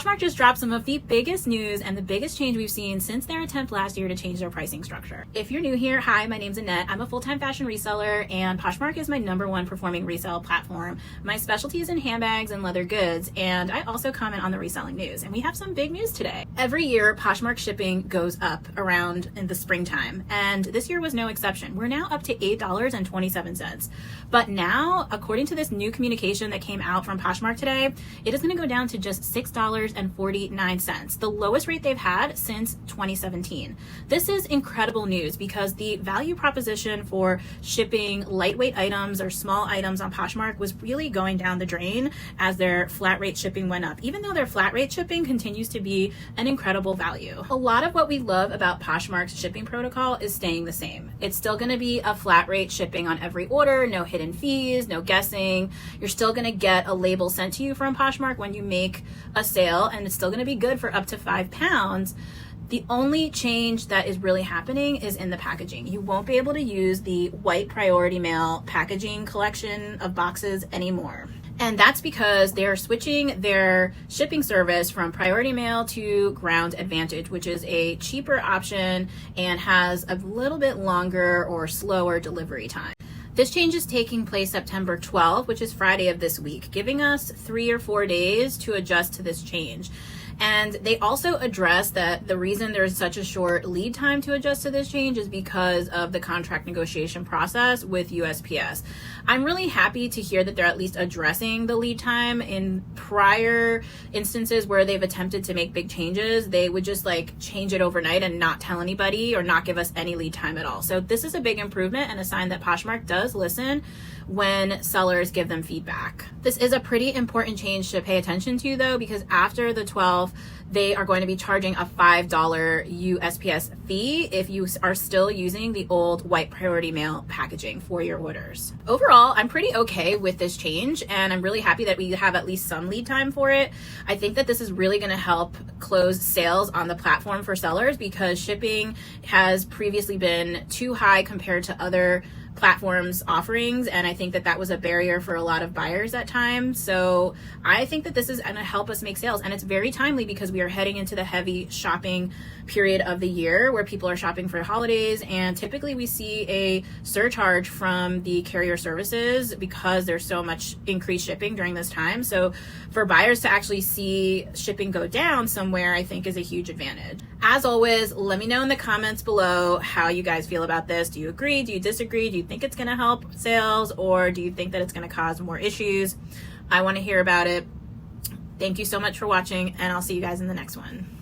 Poshmark just dropped some of the biggest news and the biggest change we've seen since their attempt last year to change their pricing structure. If you're new here, hi, my name's Annette. I'm a full-time fashion reseller, and Poshmark is my #1 performing resale platform. My specialty is in handbags and leather goods, and I also comment on the reselling news. And we have some big news today. Every year, Poshmark shipping goes up around in the springtime, and this year was no exception. We're now up to $8.27. But now, according to this new communication that came out from Poshmark today, it is going to go down to just $6.49, the lowest rate they've had since 2017. This is incredible news because the value proposition for shipping lightweight items or small items on Poshmark was really going down the drain as their flat rate shipping went up, even though their flat rate shipping continues to be an incredible value. A lot of what we love about Poshmark's shipping protocol is staying the same. It's still going to be a flat rate shipping on every order, no hidden fees, no guessing. You're still going to get a label sent to you from Poshmark when you make a sale, and it's still going to be good for up to £5. The only change that is really happening is in the packaging. You won't be able to use the white priority mail packaging collection of boxes anymore. And that's because they're switching their shipping service from priority mail to Ground Advantage, which is a cheaper option and has a little bit longer or slower delivery time. This change is taking place September 12th, which is Friday of this week, giving us 3 or 4 days to adjust to this change. And they also address that the reason there's such a short lead time to adjust to this change is because of the contract negotiation process with USPS. I'm really happy to hear that they're at least addressing the lead time. In prior instances where they've attempted to make big changes, they would just change it overnight and not tell anybody or not give us any lead time at all. So this is a big improvement and a sign that Poshmark does listen when sellers give them feedback. This is a pretty important change to pay attention to though, because after the 12th, they are going to be charging a $5 USPS fee if you are still using the old white priority mail packaging for your orders. Overall, I'm pretty okay with this change, and I'm really happy that we have at least some lead time for it. I think that this is really going to help close sales on the platform for sellers because shipping has previously been too high compared to other platforms offerings, and I think that that was a barrier for a lot of buyers at times. So I think that this is going to help us make sales, and it's very timely because we are heading into the heavy shopping period of the year where people are shopping for holidays, and typically we see a surcharge from the carrier services because there's so much increased shipping during this time. So for buyers to actually see shipping go down somewhere, I think is a huge advantage. As always, let me know in the comments below how you guys feel about this. Do you agree? Do you disagree? Do you think it's going to help sales, or do you think that it's going to cause more issues? I want to hear about it. Thank you so much for watching, and I'll see you guys in the next one.